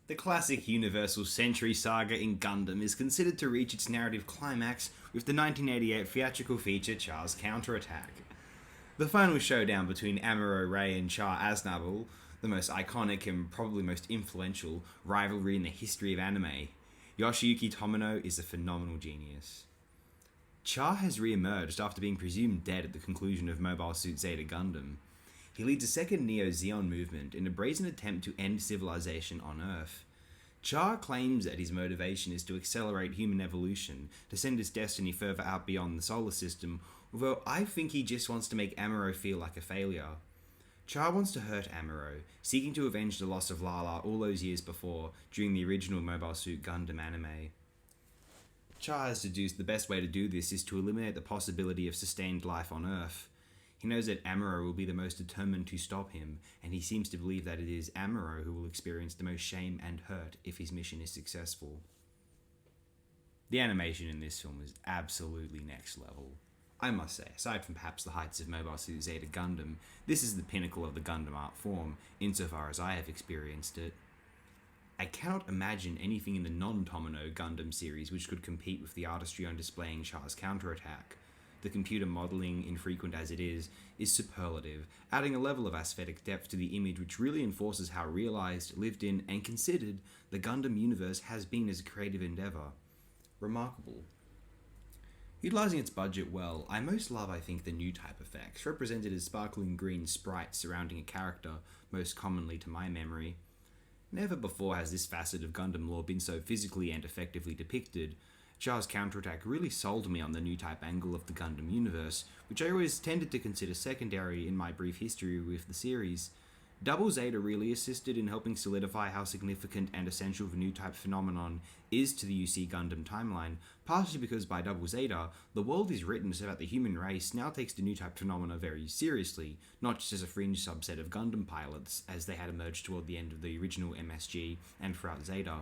The classic Universal Century saga in Gundam is considered to reach its narrative climax with the 1988 theatrical feature Char's Counterattack. The final showdown between Amuro Ray and Char Aznavour, the most iconic and probably most influential rivalry in the history of anime. Yoshiyuki Tomino is a phenomenal genius. Char has re-emerged after being presumed dead at the conclusion of Mobile Suit Zeta Gundam. He leads a second Neo-Zeon movement in a brazen attempt to end civilization on Earth. Char claims that his motivation is to accelerate human evolution, to send his destiny further out beyond the solar system, although I think he just wants to make Amuro feel like a failure. Char wants to hurt Amuro, seeking to avenge the loss of Lala all those years before, during the original Mobile Suit Gundam anime. Char has deduced the best way to do this is to eliminate the possibility of sustained life on Earth. He knows that Amuro will be the most determined to stop him, and he seems to believe that it is Amuro who will experience the most shame and hurt if his mission is successful. The animation in this film is absolutely next level. I must say, aside from perhaps the heights of Mobile Suit Zeta Gundam, this is the pinnacle of the Gundam art form, insofar as I have experienced it. I cannot imagine anything in the non-Tomino Gundam series which could compete with the artistry on display in Char's Counterattack. The computer modelling, infrequent as it is superlative, adding a level of aesthetic depth to the image which really enforces how realised, lived in, and considered the Gundam universe has been as a creative endeavour. Remarkable. Utilising its budget well, I most love, the new type effects, represented as sparkling green sprites surrounding a character, most commonly to my memory. Never before has this facet of Gundam lore been so physically and effectively depicted. Char's Counterattack really sold me on the new type angle of the Gundam universe, which I always tended to consider secondary in my brief history with the series. Double Zeta really assisted in helping solidify how significant and essential the new type phenomenon is to the UC Gundam timeline, partially because by Double Zeta, the world is written so that the human race now takes the new type phenomena very seriously, not just as a fringe subset of Gundam pilots, as they had emerged toward the end of the original MSG and throughout Zeta.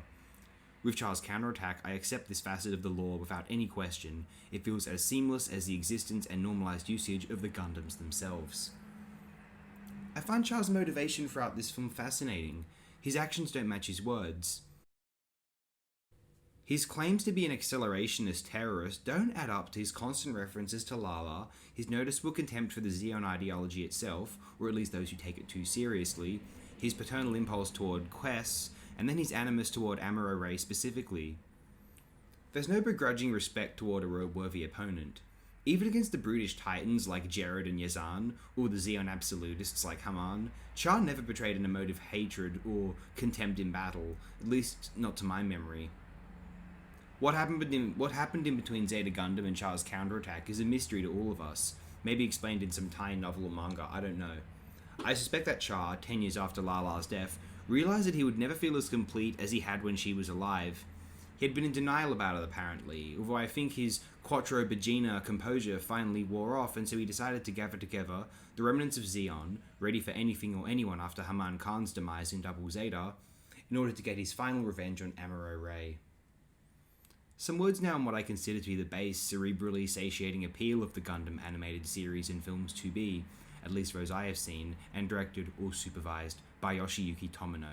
With Char's Counterattack, I accept this facet of the lore without any question. It feels as seamless as the existence and normalized usage of the Gundams themselves. I find Char's motivation throughout this film fascinating. His actions don't match his words. His claims to be an accelerationist terrorist don't add up to his constant references to Lala, his noticeable contempt for the Zeon ideology itself, or at least those who take it too seriously, his paternal impulse toward quests, and then his animus toward Amuro Ray specifically. There's no begrudging respect toward a road-worthy opponent. Even against the brutish titans like Jared and Yazan, or the Zeon absolutists like Haman, Char never betrayed an emotive hatred or contempt in battle, at least not to my memory. What happened in between Zeta Gundam and Char's Counterattack is a mystery to all of us, maybe explained in some tie novel or manga, I don't know. I suspect that Char, 10 years after Lala's death, realised that he would never feel as complete as he had when she was alive. He had been in denial about it apparently, although I think his Quattro Bagina composure finally wore off, and so he decided to gather together the remnants of Zeon, ready for anything or anyone after Haman Khan's demise in Double Zeta, in order to get his final revenge on Amuro Ray. Some words now on what I consider to be the base, cerebrally satiating appeal of the Gundam animated series and films to be, at least those I have seen, and directed or supervised by Yoshiyuki Tomino.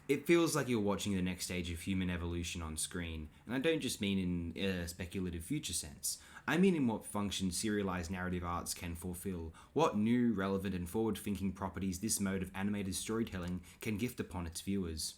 It feels like you're watching the next stage of human evolution on screen, and I don't just mean in a speculative future sense. I mean in what function serialized narrative arts can fulfill, what new, relevant, and forward-thinking properties this mode of animated storytelling can gift upon its viewers.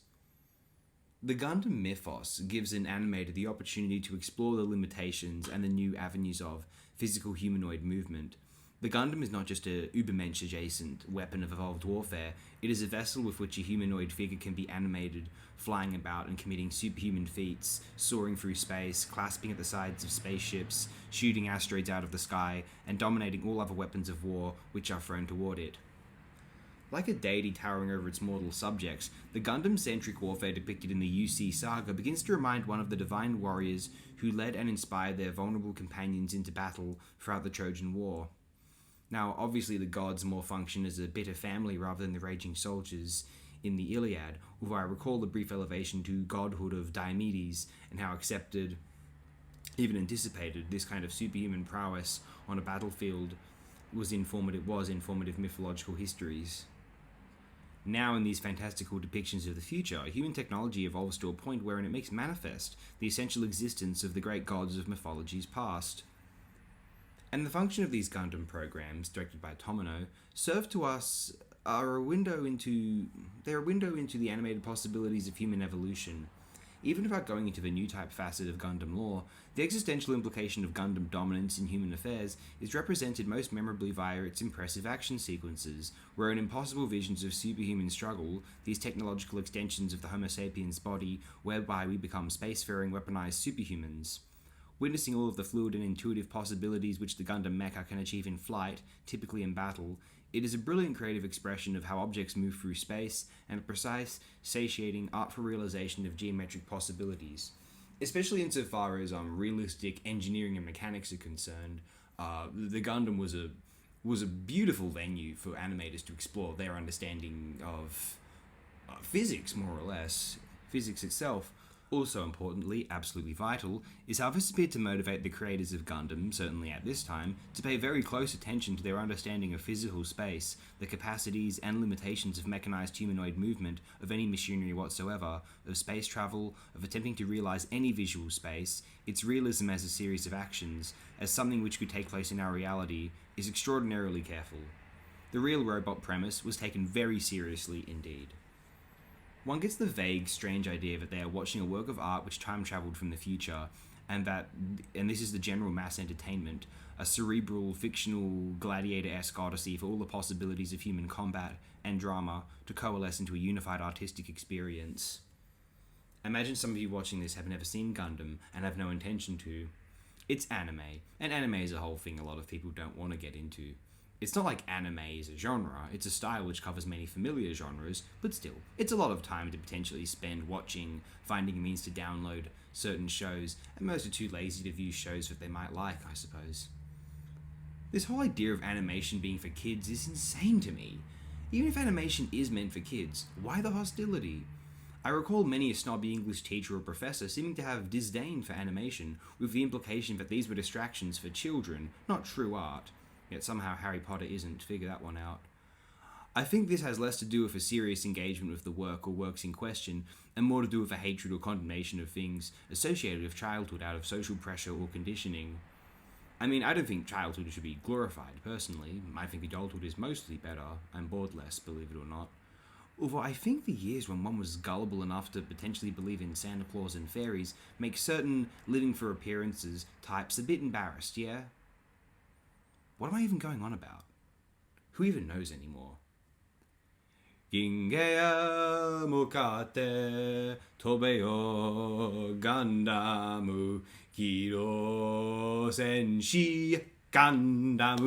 The Gundam mythos gives an animator the opportunity to explore the limitations and the new avenues of physical humanoid movement. The Gundam is not just a Ubermensch-adjacent weapon of evolved warfare, it is a vessel with which a humanoid figure can be animated, flying about and committing superhuman feats, soaring through space, clasping at the sides of spaceships, shooting asteroids out of the sky, and dominating all other weapons of war which are thrown toward it. Like a deity towering over its mortal subjects, the Gundam-centric warfare depicted in the UC saga begins to remind one of the divine warriors who led and inspired their vulnerable companions into battle throughout the Trojan War. Now, obviously the gods more function as a bitter family rather than the raging soldiers in the Iliad, although I recall the brief elevation to godhood of Diomedes and how accepted, even anticipated, this kind of superhuman prowess on a battlefield was informative mythological histories. Now, in these fantastical depictions of the future, human technology evolves to a point wherein it makes manifest the essential existence of the great gods of mythologies past. And the function of these Gundam programs, directed by Tomino, serve to us are a window into the animated possibilities of human evolution. Even without going into the new type facet of Gundam lore, the existential implication of Gundam dominance in human affairs is represented most memorably via its impressive action sequences, where in impossible visions of superhuman struggle, these technological extensions of the Homo sapiens body, whereby we become spacefaring weaponized superhumans. Witnessing all of the fluid and intuitive possibilities which the Gundam mecha can achieve in flight, typically in battle, it is a brilliant creative expression of how objects move through space and a precise, satiating, artful realization of geometric possibilities. Especially insofar as realistic engineering and mechanics are concerned, the Gundam was a beautiful venue for animators to explore their understanding of physics, more or less, physics itself. Also importantly, absolutely vital, is how this appeared to motivate the creators of Gundam, certainly at this time, to pay very close attention to their understanding of physical space, the capacities and limitations of mechanized humanoid movement, of any machinery whatsoever, of space travel, of attempting to realize any visual space. Its realism as a series of actions, as something which could take place in our reality, is extraordinarily careful. The real robot premise was taken very seriously indeed. One gets the vague, strange idea that they are watching a work of art which time-travelled from the future, and this is the general mass entertainment, a cerebral, fictional, gladiator-esque odyssey for all the possibilities of human combat and drama to coalesce into a unified artistic experience. Imagine some of you watching this have never seen Gundam and have no intention to. It's anime, and anime is a whole thing a lot of people don't want to get into. It's not like anime is a genre, it's a style which covers many familiar genres, but still, it's a lot of time to potentially spend watching, finding a means to download certain shows, and most are too lazy to view shows that they might like, I suppose. This whole idea of animation being for kids is insane to me. Even if animation is meant for kids, why the hostility? I recall many a snobby English teacher or professor seeming to have disdain for animation, with the implication that these were distractions for children, not true art. Yet somehow Harry Potter isn't. Figure that one out. I think this has less to do with a serious engagement with the work or works in question, and more to do with a hatred or condemnation of things associated with childhood out of social pressure or conditioning. I mean, I don't think childhood should be glorified, personally. I think adulthood is mostly better. I'm bored less, believe it or not. Although I think the years when one was gullible enough to potentially believe in Santa Claus and fairies make certain living for appearances types a bit embarrassed, yeah? What am I even going on about? Who even knows anymore? Gingea mukate tobeyo Gandamu Kiro senshi Gandamu